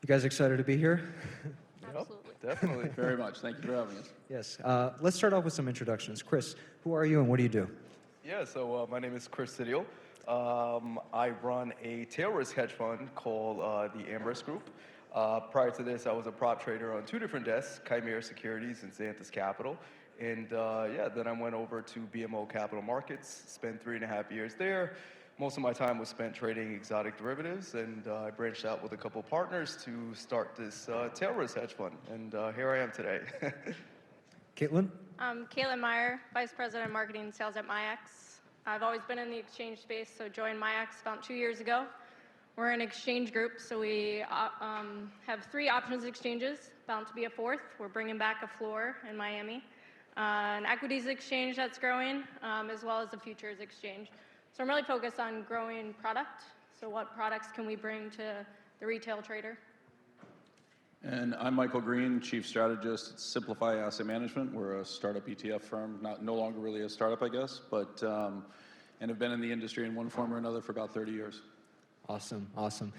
guys excited to be here? Absolutely. Yep, definitely. Very much. Thank you for having us. Yes. Let's start off with some introductions. Chris, who are you and what do you do? Yeah, so my name is Chris Sidiel. I run a tail risk hedge fund called the Amherst Group. Prior to this, I was a prop trader on two different desks, Chimera Securities and Xanthus Capital. And yeah, then I went over to BMO Capital Markets, spent 3.5 years there. Most of my time was spent trading exotic derivatives, and I branched out with a couple partners to start this tail risk hedge fund. And here I am today. Caitlin? I'm Caitlin Meyer, Vice President of Marketing and Sales at MyX. I've always been in the exchange space, so joined MyX about 2 years ago. We're an exchange group, so we have 3 options exchanges, bound to be a 4th. We're bringing back a floor in Miami. An equities exchange that's growing, as well as a futures exchange. So I'm really focused on growing product. So what products can we bring to the retail trader? And I'm Michael Green, Chief Strategist at Simplify Asset Management. We're a startup ETF firm, no longer really a startup, I guess, but and have been in the industry in one form or another for about 30 years. Awesome, awesome.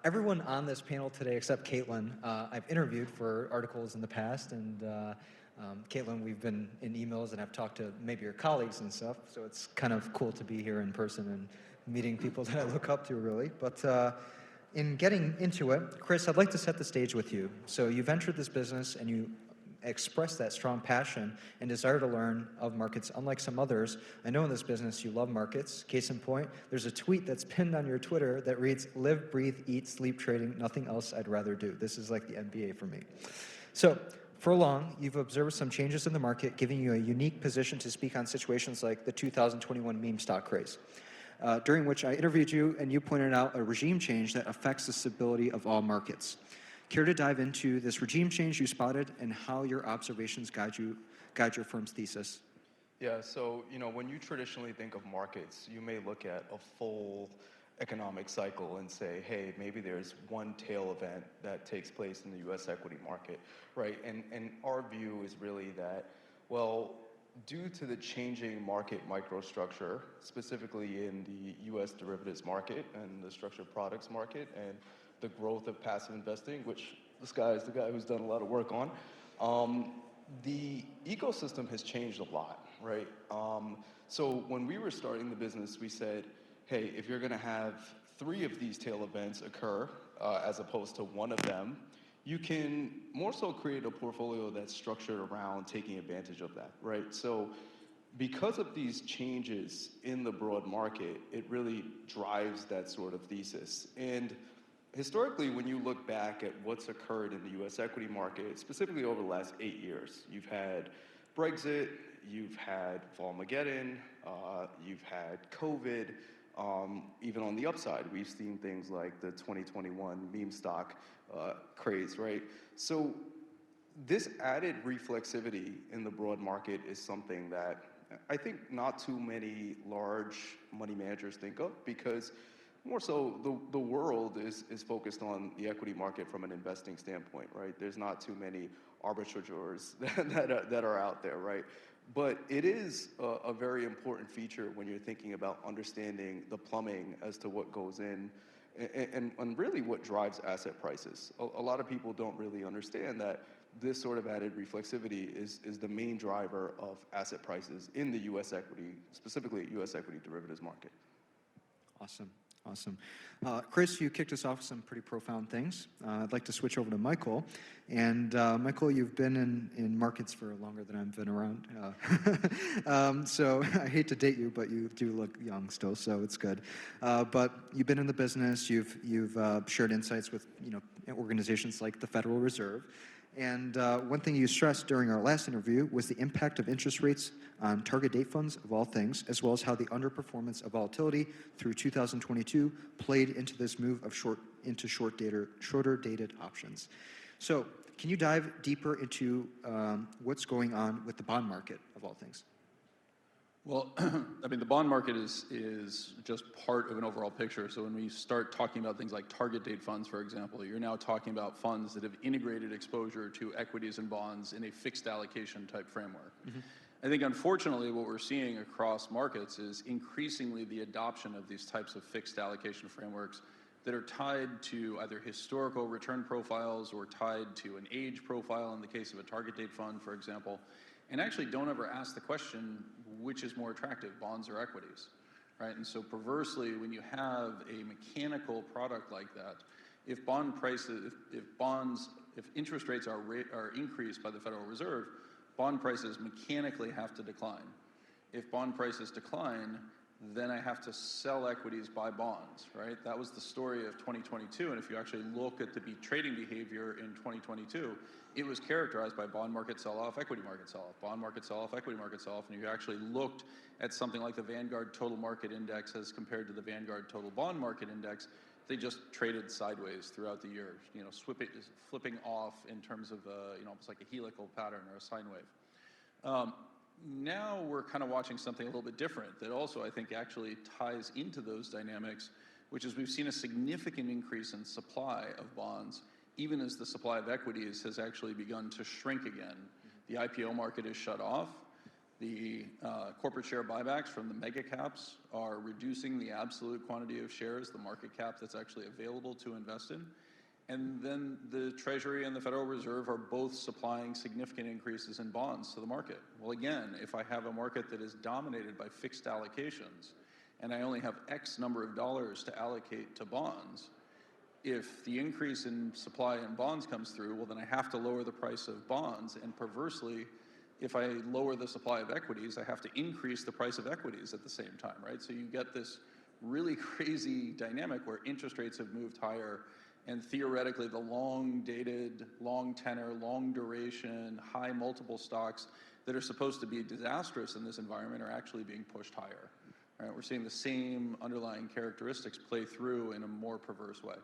Everyone on this panel today, except Caitlin, I've interviewed for articles in the past, and Caitlin, we've been in emails and I've talked to maybe your colleagues and stuff, so it's kind of cool to be here in person and meeting people that I look up to, really. But in getting into it, Chris, I'd like to set the stage with you. So you've entered this business and you express that strong passion and desire to learn of markets. Unlike some others, I know in this business you love markets. Case in point, there's a tweet that's pinned on your Twitter that reads, "Live, breathe, eat, sleep trading, nothing else I'd rather do." This is like the NBA for me. So for long, you've observed some changes in the market, giving you a unique position to speak on situations like the 2021 meme stock craze, during which I interviewed you and you pointed out a regime change that affects the stability of all markets. Care to dive into this regime change you spotted and how your observations guide your firm's thesis? Yeah, so when you traditionally think of markets, you may look at a full economic cycle and say, hey, maybe there's one tail event that takes place in the U.S. equity market, right? And our view is really that, well, due to the changing market microstructure, specifically in the U.S. derivatives market and the structured products market and the growth of passive investing, which this guy is the guy who's done a lot of work on, the ecosystem has changed a lot, right? So when we were starting the business, we said, hey, if you're going to have 3 of these tail events occur, as opposed to 1 of them, you can more so create a portfolio that's structured around taking advantage of that, right? So because of these changes in the broad market, it really drives that sort of thesis. And historically, when you look back at what's occurred in the U.S. equity market, specifically over the last 8 years, you've had Brexit, you've had Volmageddon, you've had COVID. Even on the upside, we've seen things like the 2021 meme stock craze, right? So this added reflexivity in the broad market is something that I think not too many large money managers think of, because more so the world is focused on the equity market from an investing standpoint, right? There's not too many arbitrageurs that are out there, right? But it is a very important feature when you're thinking about understanding the plumbing as to what goes in and really what drives asset prices. A lot of people don't really understand that this sort of added reflexivity is the main driver of asset prices in the U.S. equity, specifically U.S. equity derivatives market. Awesome. Awesome. Chris, you kicked us off with some pretty profound things. I'd like to switch over to Michael. And Michael, you've been in markets for longer than I've been around. So I hate to date you, but you do look young still, so it's good. But you've been in the business. You've shared insights with organizations like the Federal Reserve. And one thing you stressed during our last interview was the impact of interest rates on target date funds of all things, as well as how the underperformance of volatility through 2022 played into this move of shorter dated options. So can you dive deeper into what's going on with the bond market of all things? Well, I mean, the bond market is just part of an overall picture. So when we start talking about things like target date funds, for example, you're now talking about funds that have integrated exposure to equities and bonds in a fixed allocation type framework. Mm-hmm. I think, unfortunately, what we're seeing across markets is increasingly the adoption of these types of fixed allocation frameworks that are tied to either historical return profiles or tied to an age profile in the case of a target date fund, for example, and actually don't ever ask the question, which is more attractive, bonds or equities, right? And so perversely, when you have a mechanical product like that, if bond prices, if interest rates are increased by the Federal Reserve, bond prices mechanically have to decline. If bond prices decline, then I have to sell equities, buy bonds, right? That was the story of 2022. And if you actually look at the trading behavior in 2022, it was characterized by bond market sell-off, equity market sell-off, bond market sell-off, equity market sell-off. And you actually looked at something like the Vanguard Total Market Index as compared to the Vanguard Total Bond Market Index, they just traded sideways throughout the year, you know, flipping off in terms of, you know, almost like a helical pattern or a sine wave. Now we're kind of watching something a little bit different that also I think actually ties into those dynamics, which is we've seen a significant increase in supply of bonds, even as the supply of equities has actually begun to shrink again. The IPO market is shut off. The corporate share buybacks from the mega caps are reducing the absolute quantity of shares, the market cap that's actually available to invest in. And then the Treasury and the Federal Reserve are both supplying significant increases in bonds to the market. Well, again, if I have a market that is dominated by fixed allocations and I only have X number of dollars to allocate to bonds, if the increase in supply in bonds comes through, well, then I have to lower the price of bonds. And perversely, if I lower the supply of equities, I have to increase the price of equities at the same time, right? So you get this really crazy dynamic where interest rates have moved higher, and theoretically the long-dated, long-tenor, long-duration, high multiple stocks that are supposed to be disastrous in this environment are actually being pushed higher. Right? We're seeing the same underlying characteristics play through in a more perverse way.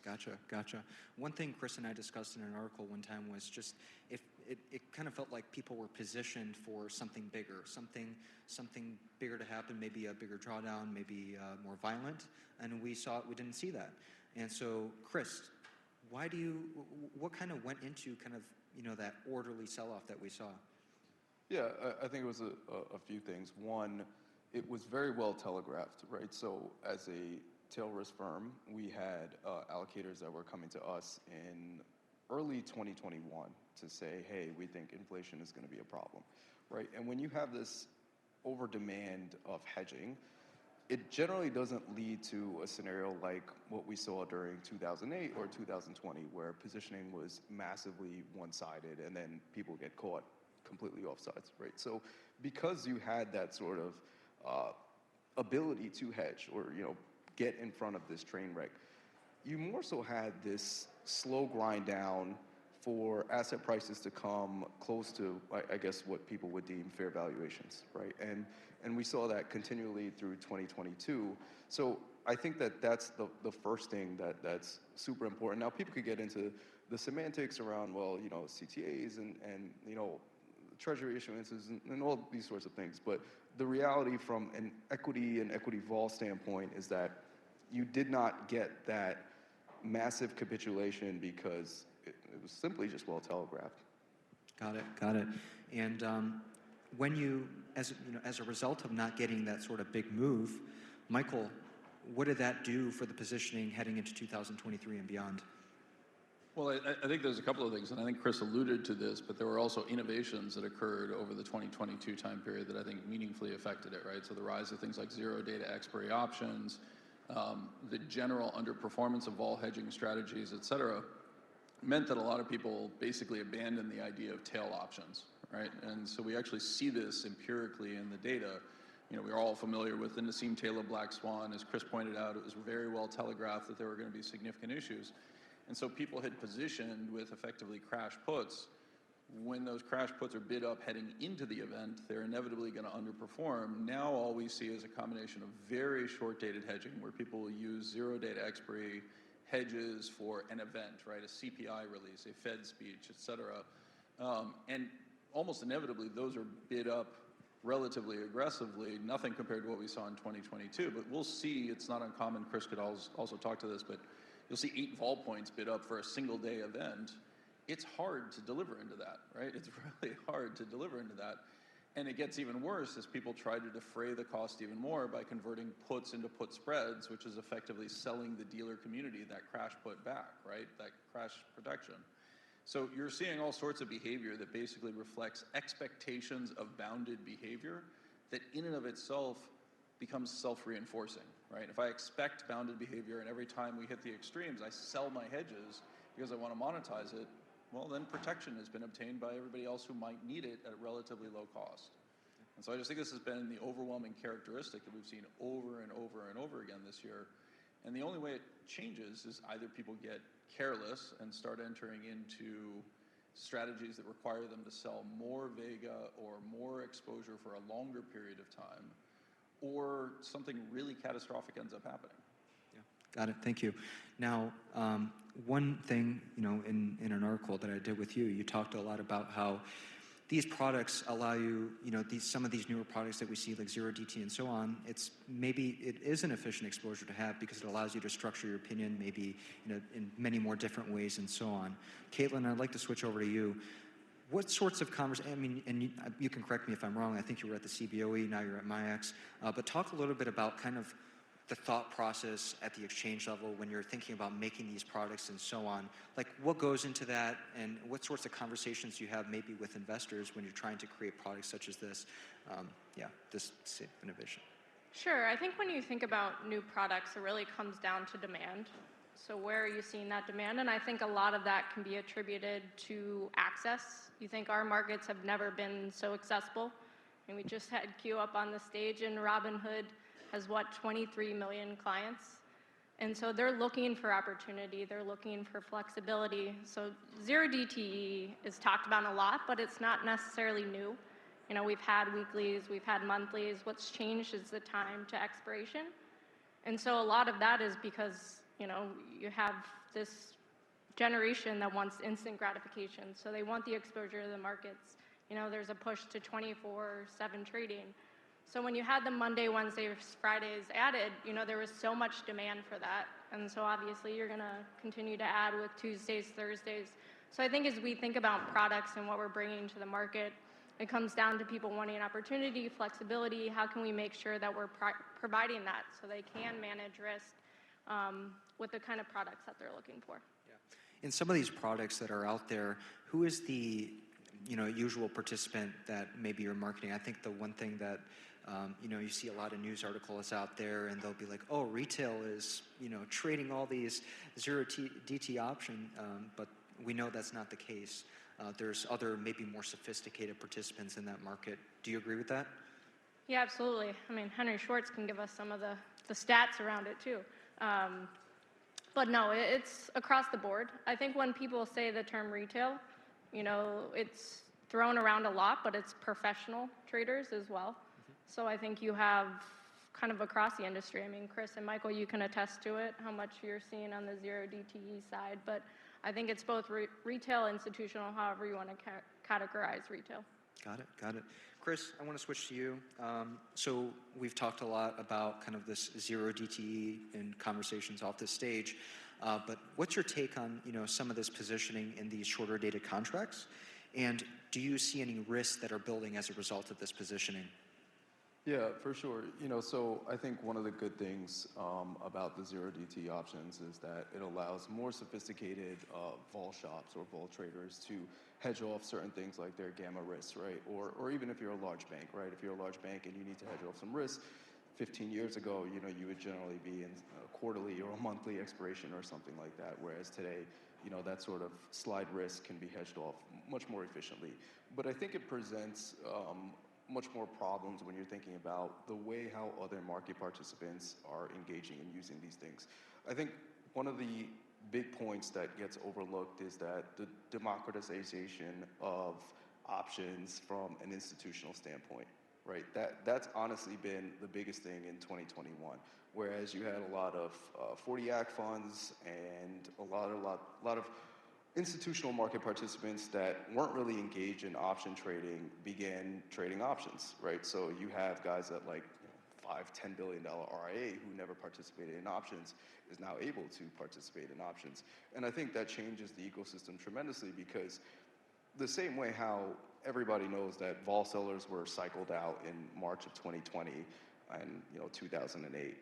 Gotcha. One thing Chris and I discussed in an article one time was just if it kind of felt like people were positioned for something bigger, something bigger to happen, maybe a bigger drawdown, maybe more violent, and we didn't see that. And so, Chris, what kind of went into kind of, you know, that orderly sell-off that we saw? Yeah, I think it was a few things. One, it was very well telegraphed, right? So as a tail risk firm, we had allocators that were coming to us in early 2021 to say, hey, we think inflation is going to be a problem, right? And when you have this over demand of hedging, it generally doesn't lead to a scenario like what we saw during 2008 or 2020, where positioning was massively one-sided and then people get caught completely offsides, right? So because you had that sort of ability to hedge or, you know, get in front of this train wreck, you more so had this slow grind down for asset prices to come close to, I guess, what people would deem fair valuations, right? And we saw that continually through 2022. So I think that that's the first thing that's super important. Now, people could get into the semantics around, well, you know, CTAs and you know, treasury issuances and all these sorts of things. But the reality from an equity and equity vol standpoint is that you did not get that massive capitulation because it was simply just well telegraphed. Got it. And when you know, as a result of not getting that sort of big move, Michael, what did that do for the positioning heading into 2023 and beyond? Well, I think there's a couple of things, and I think Chris alluded to this, but there were also innovations that occurred over the 2022 time period that I think meaningfully affected it, right? So the rise of things like zero data expiry options, the general underperformance of vol hedging strategies, et cetera, meant that a lot of people basically abandoned the idea of tail options, right? And so we actually see this empirically in the data. You know, we're all familiar with the Nassim Taylor Black Swan. As Chris pointed out, it was very well telegraphed that there were going to be significant issues. And so people had positioned with effectively crash puts. When those crash puts are bid up heading into the event, they're inevitably going to underperform. Now all we see is a combination of very short-dated hedging, where people will use zero-data expiry hedges for an event, right? A CPI release, a Fed speech, et cetera. And almost inevitably, those are bid up relatively aggressively, nothing compared to what we saw in 2022. But we'll see, it's not uncommon, Chris could also talk to this, but you'll see 8 vol points bid up for a single day event. It's hard to deliver into that, right? It's really hard to deliver into that. And it gets even worse as people try to defray the cost even more by converting puts into put spreads, which is effectively selling the dealer community that crash put back, right? That crash protection. So you're seeing all sorts of behavior that basically reflects expectations of bounded behavior that in and of itself becomes self-reinforcing, right? If I expect bounded behavior and every time we hit the extremes, I sell my hedges because I want to monetize it, well, then protection has been obtained by everybody else who might need it at a relatively low cost. And so I just think this has been the overwhelming characteristic that we've seen over and over and over again this year. And the only way it changes is either people get careless and start entering into strategies that require them to sell more Vega or more exposure for a longer period of time, or something really catastrophic ends up happening. Yeah, got it. Thank you. Now, one thing, in an article that I did with you, you talked a lot about how these products allow you, some of these newer products that we see, like zero DT and so on, it is an efficient exposure to have because it allows you to structure your opinion maybe, in many more different ways and so on. Caitlin, I'd like to switch over to you. What sorts of and you can correct me if I'm wrong, I think you were at the CBOE, now you're at MIAX, but talk a little bit about kind of the thought process at the exchange level when you're thinking about making these products and so on. Like, what goes into that, and what sorts of conversations you have maybe with investors when you're trying to create products such as this, this safe innovation? Sure. I think when you think about new products, it really comes down to demand. So where are you seeing that demand? And I think a lot of that can be attributed to access. You think our markets have never been so accessible. And we just had Q up on the stage, and Robinhood has 23 million clients. And so they're looking for opportunity. They're looking for flexibility. So zero DTE is talked about a lot, but it's not necessarily new. We've had weeklies, we've had monthlies. What's changed is the time to expiration. And so a lot of that is because, you have this generation that wants instant gratification. So they want the exposure to the markets. There's a push to 24/7 trading. So when you had the Monday, Wednesdays, Fridays added, there was so much demand for that. And so obviously you're going to continue to add with Tuesdays, Thursdays. So I think as we think about products and what we're bringing to the market, it comes down to people wanting opportunity, flexibility. How can we make sure that we're providing that so they can manage risk with the kind of products that they're looking for? Yeah. In some of these products that are out there, who is the usual participant that maybe you're marketing? I think the one thing that you see a lot of news articles out there, and they'll be like, oh, retail is trading all these zero DT option, but we know that's not the case. There's other maybe more sophisticated participants in that market. Do you agree with that? Yeah, absolutely. Henry Schwartz can give us some of the stats around it too. But no, it's across the board. I think when people say the term retail, it's thrown around a lot, but it's professional traders as well. Mm-hmm. So I think you have kind of across the industry. Chris and Michael, you can attest to it, how much you're seeing on the zero DTE side. But I think it's both retail, institutional, however you want to categorize retail. Got it. Chris, I want to switch to you. So we've talked a lot about kind of this zero DTE in conversations off the stage, but what's your take on some of this positioning in these shorter dated contracts? And do you see any risks that are building as a result of this positioning? Yeah, for sure. So I think one of the good things about the zero DT options is that it allows more sophisticated vol shops or vol traders to hedge off certain things like their gamma risks, right? Or even if you're a large bank, right? If you're a large bank and you need to hedge off some risks, 15 years ago, you would generally be in a quarterly or a monthly expiration or something like that. Whereas today, that sort of slide risk can be hedged off much more efficiently. But I think it presents much more problems when you're thinking about the way how other market participants are engaging and using these things. I think one of the big points that gets overlooked is that the democratization of options from an institutional standpoint, right? That's honestly been the biggest thing in 2021. Whereas you had a lot of 40 Act funds and a lot of institutional market participants that weren't really engaged in option trading began trading options, right? So you have guys that $5, $10 billion RIA who never participated in options is now able to participate in options. And I think that changes the ecosystem tremendously because the same way how everybody knows that vol sellers were cycled out in March of 2020 and 2008.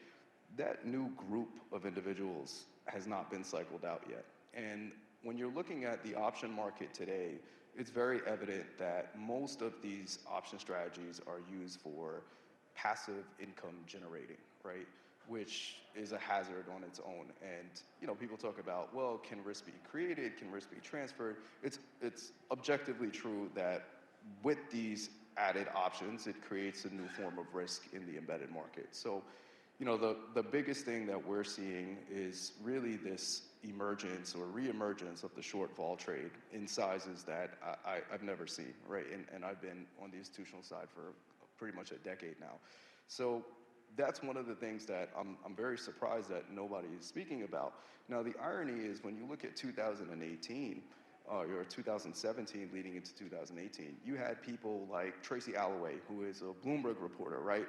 That new group of individuals has not been cycled out yet. And when you're looking at the option market today, it's very evident that most of these option strategies are used for passive income generating, right? Which is a hazard on its own. And people talk about, well, can risk be created? Can risk be transferred? It's objectively true that with these added options, it creates a new form of risk in the embedded market. So, the biggest thing that we're seeing is really this emergence or reemergence of the short vol trade in sizes that I've never seen, right? And I've been on the institutional side for pretty much a decade now. So that's one of the things that I'm very surprised that nobody is speaking about. Now, the irony is when you look at 2018, or 2017 leading into 2018, you had people like Tracy Alloway, who is a Bloomberg reporter, right?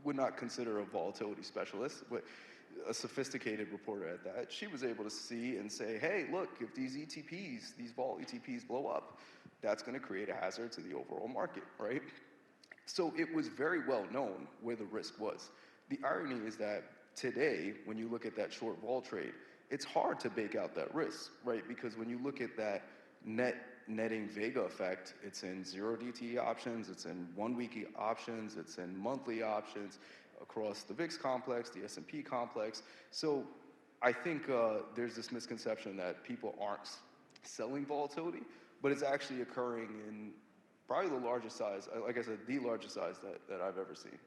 Would not consider a volatility specialist, but a sophisticated reporter at that. She was able to see and say, hey, look, if these ETPs, these vol ETPs blow up, that's going to create a hazard to the overall market, right? So it was very well known where the risk was. The irony is that today, when you look at that short vol trade, it's hard to bake out that risk, right? Because when you look at that netting Vega effect, it's in 0 DTE options, it's in 1 week options, it's in monthly options across the VIX complex, the S&P complex. So I think there's this misconception that people aren't selling volatility, but it's actually occurring in probably the largest size, like I said, the largest size that I've ever seen.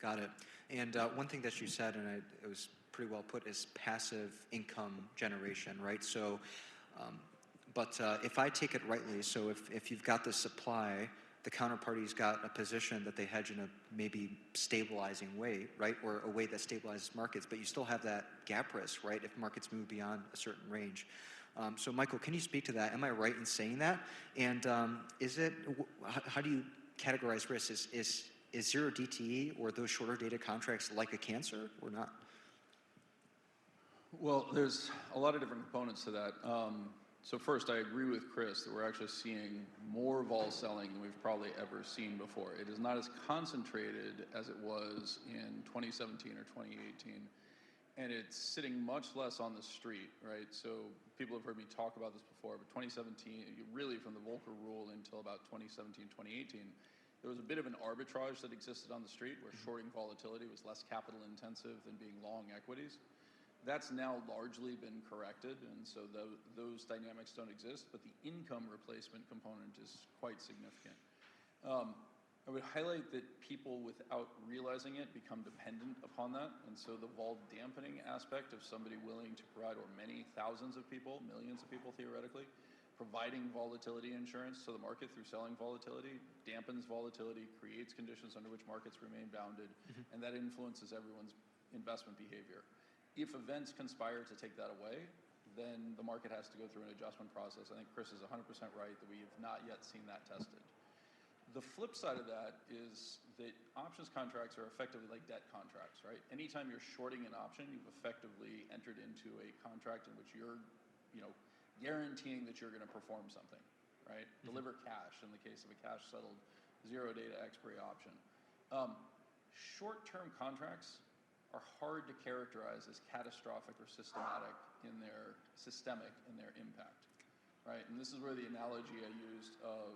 Got it. And one thing that you said, and it was pretty well put, is passive income generation, right? So, but if I take it rightly, so if you've got the supply, the counterparty's got a position that they hedge in a maybe stabilizing way, right? Or a way that stabilizes markets, but you still have that gap risk, right? If markets move beyond a certain range. So Michael, can you speak to that? Am I right in saying that? And how do you categorize risk? Is 0 DTE or those shorter dated contracts like a cancer or not? Well, there's a lot of different components to that. So first, I agree with Chris that we're actually seeing more vol selling than we've probably ever seen before. It is not as concentrated as it was in 2017 or 2018. And it's sitting much less on the street, right? So people have heard me talk about this before, but 2017, really from the Volcker rule until about 2017, 2018, there was a bit of an arbitrage that existed on the street where shorting volatility was less capital intensive than being long equities. That's now largely been corrected, and so those dynamics don't exist, but the income replacement component is quite significant. I would highlight that people, without realizing it, become dependent upon that, and so the vol dampening aspect of somebody willing to provide, or many thousands of people, millions of people theoretically, providing volatility insurance to the market through selling volatility, dampens volatility, creates conditions under which markets remain bounded, and that influences everyone's investment behavior. If events conspire to take that away, then the market has to go through an adjustment process. I think Chris is 100% right that we have not yet seen that tested. The flip side of that is that options contracts are effectively like debt contracts, right? Anytime you're shorting an option, you've effectively entered into a contract in which you're, guaranteeing that you're going to perform something, right? Deliver cash in the case of a cash settled 0 data expiry option. Short-term contracts are hard to characterize as catastrophic or systemic in their impact, right? And this is where the analogy I used of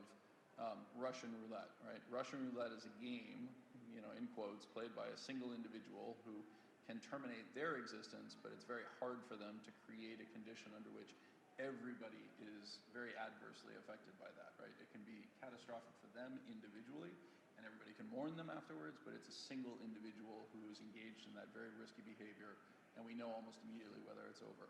Russian roulette, right? Russian roulette is a game, in quotes, played by a single individual who can terminate their existence, but it's very hard for them to create a condition under which everybody is very adversely affected by that, right? It can be catastrophic for them individually, and everybody can mourn them afterwards, but it's a single individual who is engaged in that very risky behavior, and we know almost immediately whether it's over.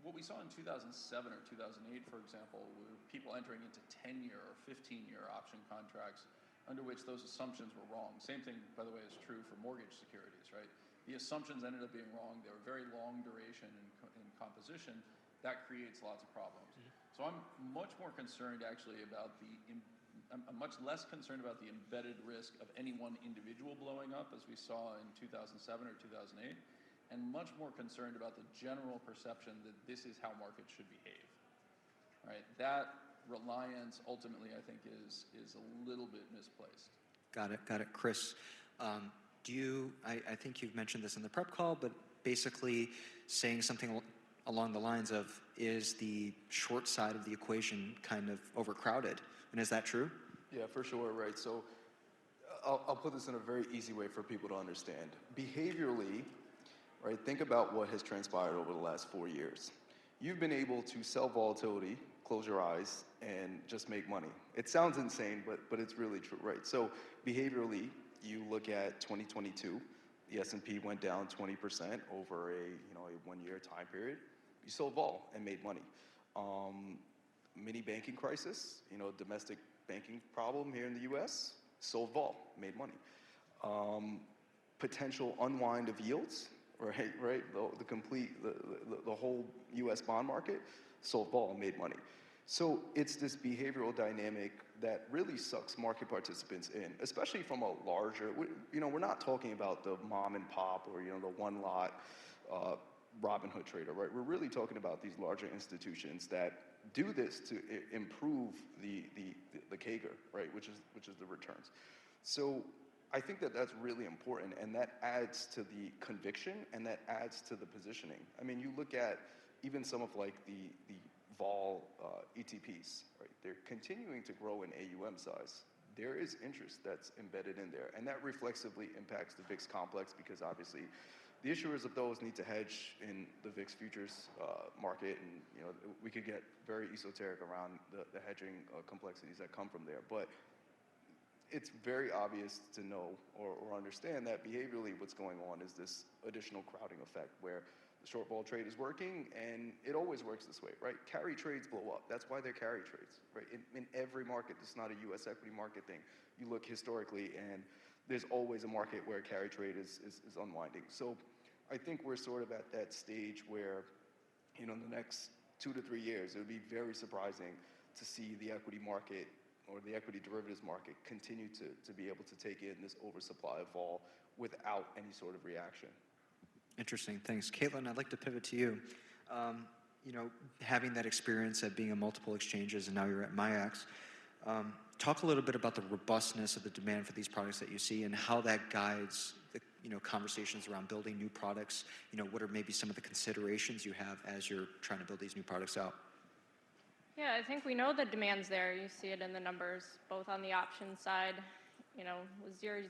What we saw in 2007 or 2008, for example, were people entering into 10-year or 15-year option contracts under which those assumptions were wrong. Same thing, by the way, is true for mortgage securities, right? The assumptions ended up being wrong. They were very long duration in composition. That creates lots of problems. So I'm much more concerned actually about I'm much less concerned about the embedded risk of any one individual blowing up, as we saw in 2007 or 2008, and much more concerned about the general perception that this is how markets should behave, right? That reliance ultimately, I think, is a little bit misplaced. Got it. Chris, I think you've mentioned this in the prep call, but basically saying something along the lines of, is the short side of the equation kind of overcrowded? And is that true? Yeah, for sure, right. So I'll put this in a very easy way for people to understand. Behaviorally, right, think about what has transpired over the last 4 years. You've been able to sell volatility, close your eyes, and just make money. It sounds insane, but it's really true, right? So behaviorally, you look at 2022, the S&P went down 20% over a 1-year time period. You sold vol and made money. Mini banking crisis, domestic banking problem here in the U.S., sold vol, made money. Potential unwind of yields, right? The whole U.S. bond market, sold vol, made money. So it's this behavioral dynamic that really sucks market participants in, especially from a larger, we're not talking about the mom and pop or, the one lot Robinhood trader, right? We're really talking about these larger institutions that do this to improve the CAGR, right? Which is the returns. So I think that that's really important, and that adds to the conviction, and that adds to the positioning. I mean, you look at even some of like the vol ETPs, right? They're continuing to grow in AUM size. There is interest that's embedded in there, and that reflexively impacts the VIX complex because obviously the issuers of those need to hedge in the VIX futures market, and we could get very esoteric around the hedging complexities that come from there. But it's very obvious to know or understand that behaviorally what's going on is this additional crowding effect where the short vol trade is working, and it always works this way, right? Carry trades blow up. That's why they're carry trades, right? In every market, it's not a U.S. equity market thing. You look historically, and there's always a market where carry trade is unwinding. So I think we're sort of at that stage where, in the next 2 to 3 years, it would be very surprising to see the equity market or the equity derivatives market continue to be able to take in this oversupply of vol without any sort of reaction. Interesting, thanks. Caitlin, I'd like to pivot to you. Having that experience at being in multiple exchanges, and now you're at MIAX, talk a little bit about the robustness of the demand for these products that you see and how that guides the conversations around building new products. What are maybe some of the considerations you have as you're trying to build these new products out? Yeah, I think we know the demand's there. You see it in the numbers, both on the options side, with zero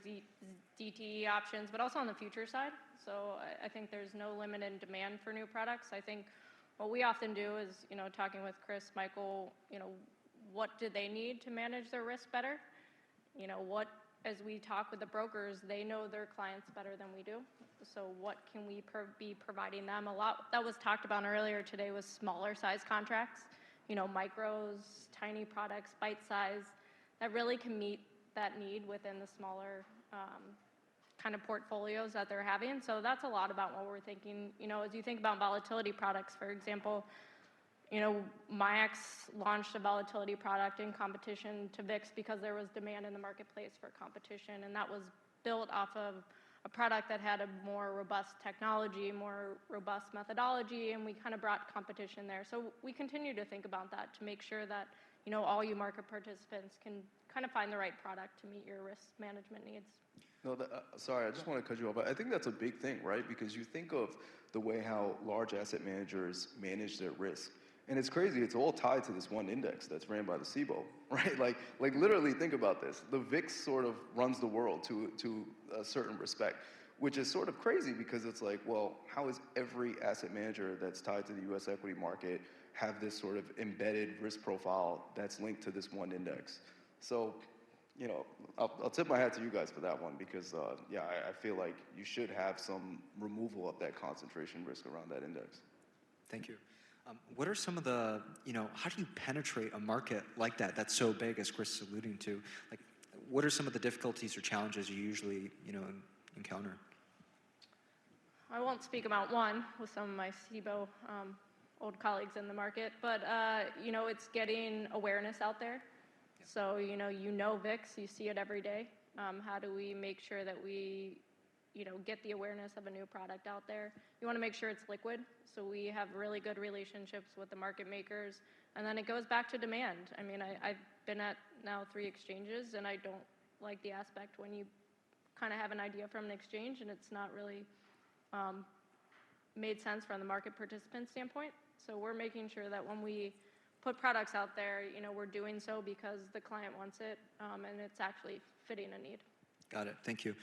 DTE options, but also on the future side. So I think there's no limit in demand for new products. I think what we often do is, talking with Chris, Michael, what do they need to manage their risk better? As we talk with the brokers, they know their clients better than we do. So what can we be providing them? A lot that was talked about earlier today was smaller size contracts, micros, tiny products, bite size, that really can meet that need within the smaller kind of portfolios that they're having. So that's a lot about what we're thinking. As you think about volatility products, for example, MIAX launched a volatility product in competition to VIX because there was demand in the marketplace for competition, and that was built off of a product that had a more robust technology, more robust methodology, and we kind of brought competition there. So we continue to think about that to make sure that all you market participants can kind of find the right product to meet your risk management needs. No, sorry, I just want to cut you off. I think that's a big thing, right? Because you think of the way how large asset managers manage their risk. And it's crazy, it's all tied to this one index that's ran by the SIBO, right? Like literally think about this. The VIX sort of runs the world to a certain respect, which is sort of crazy because it's like, well, how is every asset manager that's tied to the US equity market have this sort of embedded risk profile that's linked to this one index? So, I'll tip my hat to you guys for that one because, I feel like you should have some removal of that concentration risk around that index. Thank you. What are some of the, how do you penetrate a market like that that's so big, as Chris is alluding to? Like, what are some of the difficulties or challenges you usually, encounter? I won't speak about one with some of my SIBO old colleagues in the market, but, it's getting awareness out there. Yeah. So, VIX, you see it every day. How do we make sure that we get the awareness of a new product out there. You want to make sure it's liquid, so we have really good relationships with the market makers, and then it goes back to demand. I mean, I've been at now 3 exchanges, and I don't like the aspect when you kind of have an idea from an exchange and it's not really made sense from the market participant standpoint. So we're making sure that when we put products out there, we're doing so because the client wants it, and it's actually fitting a need. Got it. Thank you.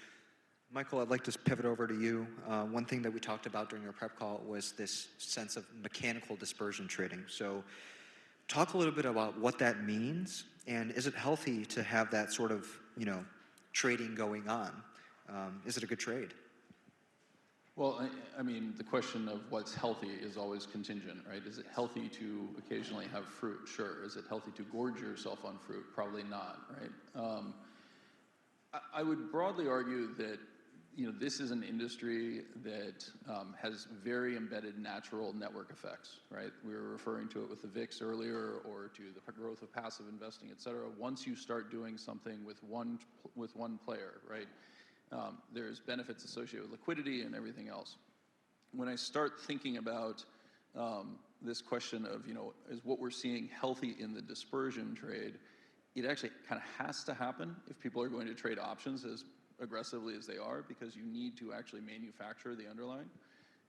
Michael, I'd like to pivot over to you. One thing that we talked about during our prep call was this sense of mechanical dispersion trading. So talk a little bit about what that means, and is it healthy to have that sort of, trading going on? Is it a good trade? Well, I mean, the question of what's healthy is always contingent, right? Is it healthy to occasionally have fruit? Sure. Is it healthy to gorge yourself on fruit? Probably not, right? I would broadly argue that this is an industry that has very embedded natural network effects, right? We were referring to it with the VIX earlier, or to the growth of passive investing, et cetera. Once you start doing something with one player, right, there's benefits associated with liquidity and everything else. When I start thinking about this question of, is what we're seeing healthy in the dispersion trade, it actually kind of has to happen if people are going to trade options as aggressively as they are, because you need to actually manufacture the underlying.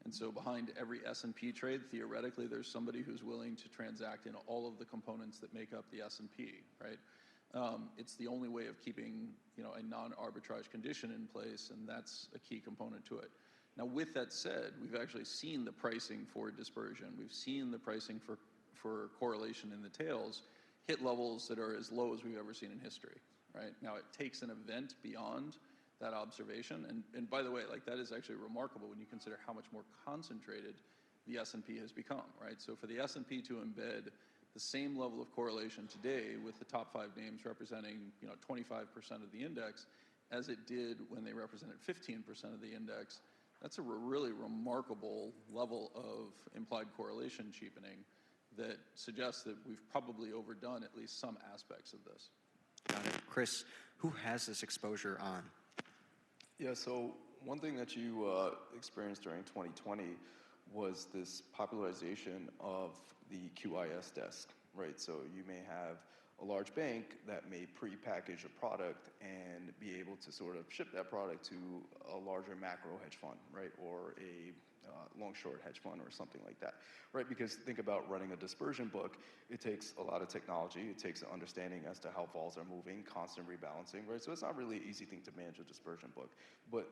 And so behind every S&P trade, theoretically, there's somebody who's willing to transact in all of the components that make up the S&P, right? It's the only way of keeping, a non-arbitrage condition in place, and that's a key component to it. Now, with that said, we've actually seen the pricing for dispersion. We've seen the pricing for correlation in the tails hit levels that are as low as we've ever seen in history, right? Now, it takes an event beyond that observation, and by the way, that is actually remarkable when you consider how much more concentrated the S&P has become, right? So for the S&P to embed the same level of correlation today with the top 5 names representing 25% of the index as it did when they represented 15% of the index, that's a really remarkable level of implied correlation cheapening that suggests that we've probably overdone at least some aspects of this. Got it. Chris, who has this exposure on? Yeah, so one thing that you experienced during 2020 was this popularization of the QIS desk, right? So you may have a large bank that may pre-package a product and be able to sort of ship that product to a larger macro hedge fund, right? Or a long-short hedge fund or something like that, right? Because think about running a dispersion book. It takes a lot of technology. It takes an understanding as to how vols are moving, constant rebalancing, right? So it's not really an easy thing to manage a dispersion book. But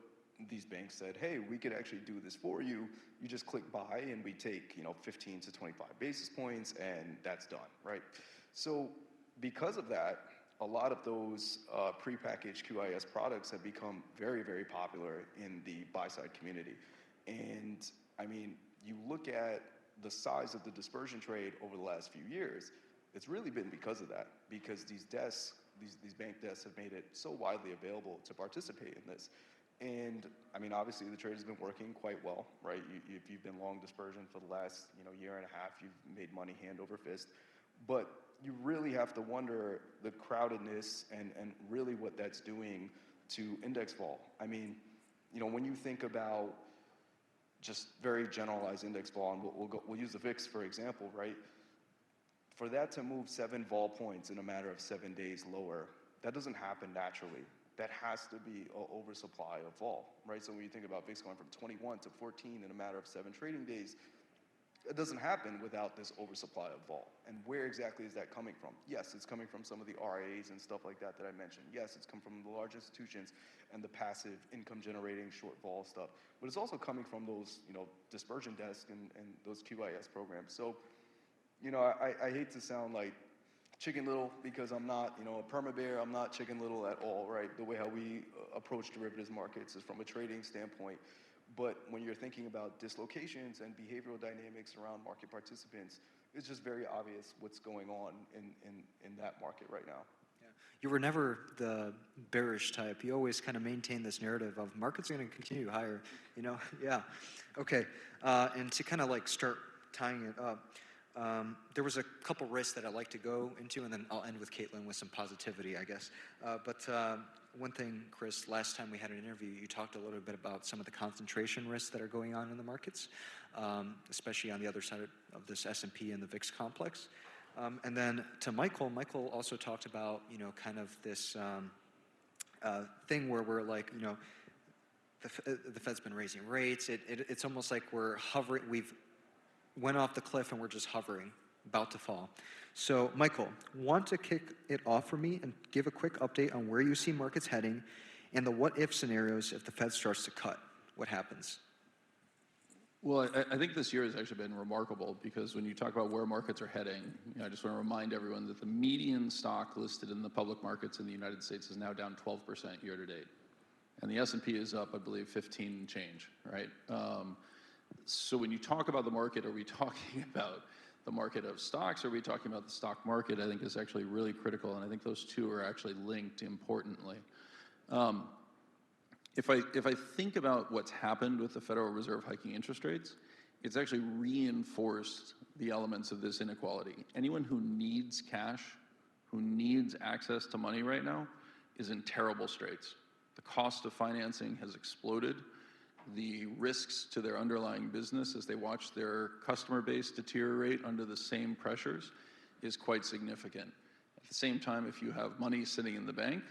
these banks said, hey, we could actually do this for you. You just click buy and we take 15 to 25 basis points and that's done, right? So because of that, a lot of those prepackaged QIS products have become very, very popular in the buy-side community. And I mean, you look at the size of the dispersion trade over the last few years, it's really been because of that, because these desks, these bank desks have made it so widely available to participate in this. And I mean, obviously the trade has been working quite well, right? If you've been long dispersion for the last year and a half, you've made money hand over fist. But you really have to wonder the crowdedness and really what that's doing to index vol. I mean, when you think about just very generalized index vol, and we'll use the VIX for example, right? For that to move 7 vol points in a matter of 7 days lower, that doesn't happen naturally. That has to be an oversupply of vol, right? So when you think about VIX going from 21 to 14 in a matter of 7 trading days, it doesn't happen without this oversupply of vol. And where exactly is that coming from? Yes, it's coming from some of the RAs and stuff like that I mentioned. Yes, it's come from the large institutions and the passive income generating short vol stuff. But it's also coming from those, dispersion desks and those QIS programs. So, I hate to sound like Chicken Little because I'm not, a perma bear. I'm not Chicken Little at all, right? The way how we approach derivatives markets is from a trading standpoint. But when you're thinking about dislocations and behavioral dynamics around market participants, it's just very obvious what's going on in that market right now. Yeah. You were never the bearish type. You always kind of maintain this narrative of markets are going to continue higher, Yeah. Okay. And to kind of start tying it up, there was a couple risks that I'd like to go into, and then I'll end with Caitlin with some positivity, I guess. But one thing, Chris, last time we had an interview, you talked a little bit about some of the concentration risks that are going on in the markets, especially on the other side of this S&P and the VIX complex. And then to Michael also talked about, kind of this thing where we're like, the Fed's been raising rates. It's almost like we're hovering. We've went off the cliff and we're just hovering, about to fall. So, Michael, want to kick it off for me and give a quick update on where you see markets heading and the what-if scenarios if the Fed starts to cut? What happens? Well, I think this year has actually been remarkable because when you talk about where markets are heading, I just want to remind everyone that the median stock listed in the public markets in the United States is now down 12% year to date. And the S&P is up, I believe, 15 change, right? So when you talk about the market, are we talking about the market of stocks, or are we talking about the stock market? I think is actually really critical, and I think those two are actually linked importantly. If I think about what's happened with the Federal Reserve hiking interest rates, it's actually reinforced the elements of this inequality. Anyone who needs cash, who needs access to money right now, is in terrible straits. The cost of financing has exploded. The risks to their underlying business as they watch their customer base deteriorate under the same pressures is quite significant. At the same time, if you have money sitting in the bank,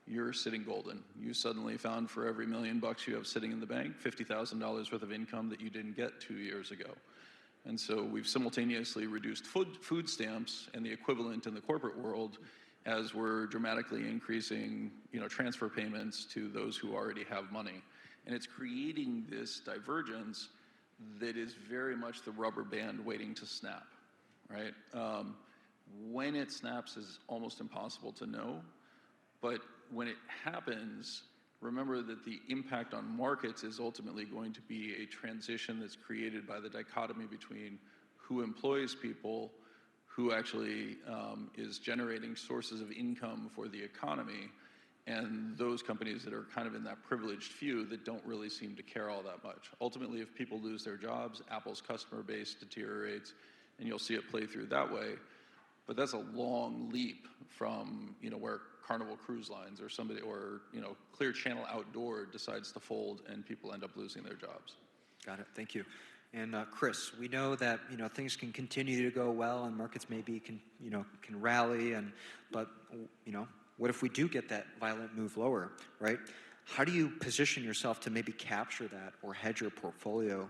you're sitting golden. You suddenly found for every $1 million you have sitting in the bank, $50,000 worth of income that you didn't get 2 years ago. And so we've simultaneously reduced food stamps and the equivalent in the corporate world as we're dramatically increasing, transfer payments to those who already have money. And it's creating this divergence that is very much the rubber band waiting to snap, right? When it snaps is almost impossible to know, but when it happens, remember that the impact on markets is ultimately going to be a transition that's created by the dichotomy between who employs people, who actually is generating sources of income for the economy, and those companies that are kind of in that privileged few that don't really seem to care all that much. Ultimately, if people lose their jobs, Apple's customer base deteriorates, and you'll see it play through that way. But that's a long leap from where Carnival Cruise Lines or somebody or Clear Channel Outdoor decides to fold and people end up losing their jobs. Got it. Thank you. And Chris, we know that things can continue to go well and markets maybe can rally, but what if we do get that violent move lower, right? How do you position yourself to maybe capture that or hedge your portfolio?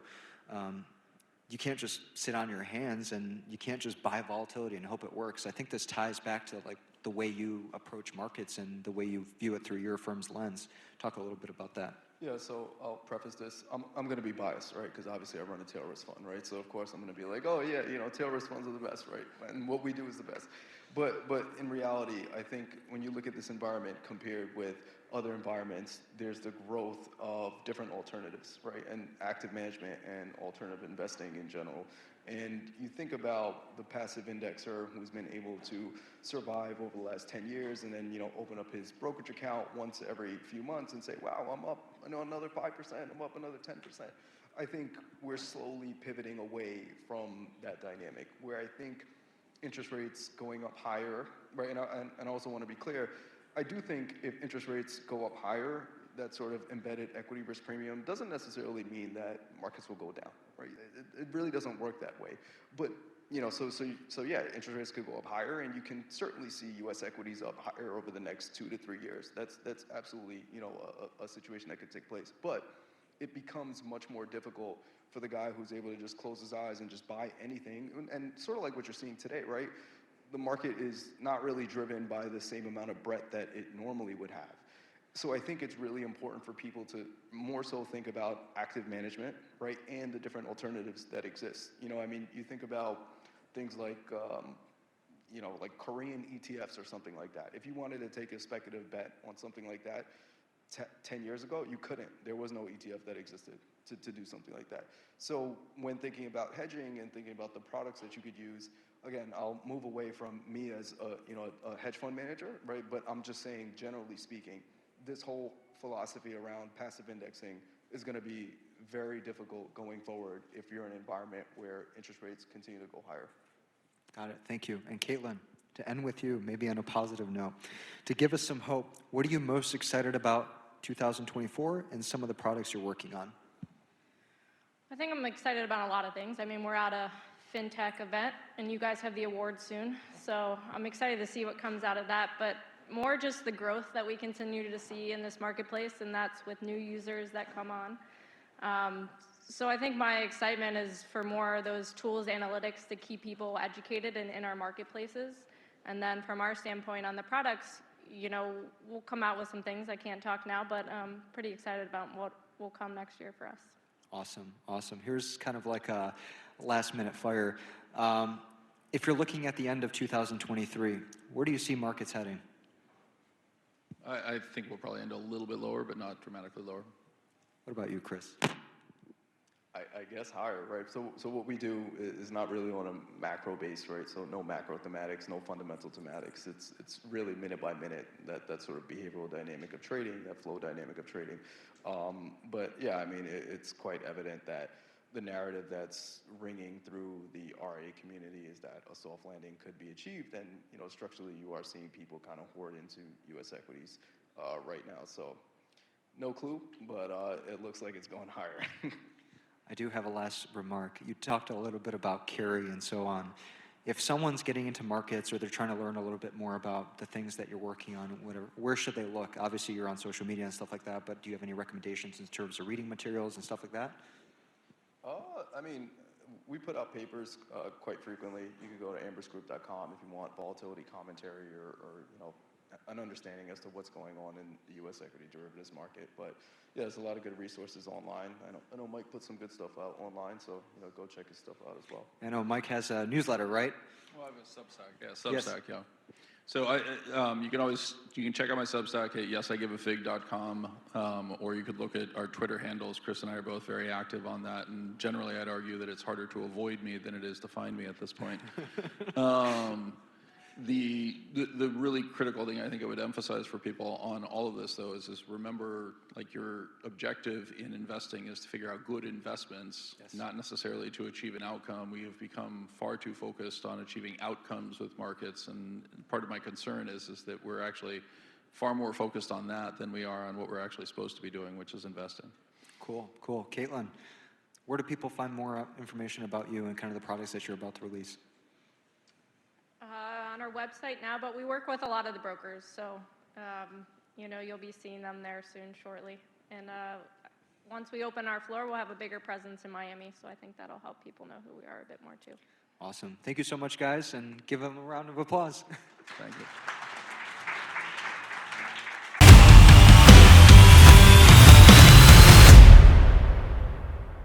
You can't just sit on your hands and you can't just buy volatility and hope it works. I think this ties back to the way you approach markets and the way you view it through your firm's lens. Talk a little bit about that. Yeah, so I'll preface this. I'm going to be biased, right? Because obviously I run a tail risk fund, right? So of course I'm going to be like, oh yeah, tail risk funds are the best, right? And what we do is the best. But in reality, I think when you look at this environment compared with other environments, there's the growth of different alternatives, right? And active management and alternative investing in general. And you think about the passive indexer who's been able to survive over the last 10 years and then, open up his brokerage account once every few months and say, wow, I'm up another 5%, I'm up another 10%. I think we're slowly pivoting away from that dynamic where I think interest rates going up higher, right? And I also want to be clear, I do think if interest rates go up higher, that sort of embedded equity risk premium doesn't necessarily mean that markets will go down, right? It really doesn't work that way. But, so yeah, interest rates could go up higher, and you can certainly see U.S. equities up higher over the next 2 to 3 years. That's absolutely, a situation that could take place. But it becomes much more difficult for the guy who's able to just close his eyes and just buy anything. And sort of like what you're seeing today, right? The market is not really driven by the same amount of breadth that it normally would have. So I think it's really important for people to more so think about active management, right, and the different alternatives that exist. You think about things like, like Korean ETFs or something like that. If you wanted to take a speculative bet on something like that 10 years ago, you couldn't. There was no ETF that existed to do something like that. So when thinking about hedging and thinking about the products that you could use, again, I'll move away from me as a hedge fund manager, right? But I'm just saying, generally speaking, this whole philosophy around passive indexing is going to be very difficult going forward if you're in an environment where interest rates continue to go higher. Got it. Thank you. And Caitlin, to end with you, maybe on a positive note, to give us some hope. What are you most excited about 2024 and some of the products you're working on? I think I'm excited about a lot of things. I mean, we're at a FinTech event, and you guys have the awards soon. So I'm excited to see what comes out of that, but more just the growth that we continue to see in this marketplace, and that's with new users that come on. So I think my excitement is for more of those tools, analytics to keep people educated in our marketplaces. And then from our standpoint on the products, you know, we'll come out with some things. I can't talk now, but I'm pretty excited about what will come next year for us. Awesome, awesome. Here's kind of like a last minute fire. If you're looking at the end of 2023, where do you see markets heading? I think we'll probably end a little bit lower, but not dramatically lower. What about you, Chris? I guess higher, right? So what we do is not really on a macro base, right? So no macro thematics, no fundamental thematics. It's really minute by minute, that sort of behavioral dynamic of trading, that flow dynamic of trading. But yeah, I mean, it's quite evident that the narrative that's ringing through the RA community is that a soft landing could be achieved, and you know, structurally, you are seeing people kind of hoard into U.S. equities right now. So no clue, but it looks like it's going higher. I do have a last remark. You talked a little bit about carry and so on. If someone's getting into markets or they're trying to learn a little bit more about the things that you're working on, whatever, where should they look? Obviously, you're on social media and stuff like that, but do you have any recommendations in terms of reading materials and stuff like that? I mean, we put out papers quite frequently. You can go to ambersgroup.com if you want volatility commentary or you know, an understanding as to what's going on in the U.S. equity derivatives market. But yeah, there's a lot of good resources online. I know Mike put some good stuff out online, so you know, go check his stuff out as well. I know Mike has a newsletter, right? Well, I have a Substack. Yeah, Substack. Yes. Yeah. So you can check out my Substack at yesigivafig.com, or you could look at our Twitter handles. Chris and I are both very active on that, and generally I'd argue that it's harder to avoid me than it is to find me at this point. The really critical thing I think I would emphasize for people on all of this, though, is remember, like, your objective in investing is to figure out good investments, yes, not necessarily to achieve an outcome. We have become far too focused on achieving outcomes with markets, and part of my concern is that we're actually far more focused on that than we are on what we're actually supposed to be doing, which is investing. Cool, cool. Caitlin, where do people find more information about you and kind of the products that you're about to release? On our website now, but we work with a lot of the brokers, so you know, you'll be seeing them there soon, shortly. And once we open our floor, we'll have a bigger presence in Miami, so I think that'll help people know who we are a bit more too. Awesome. Thank you so much, guys, and give them a round of applause. Thank you.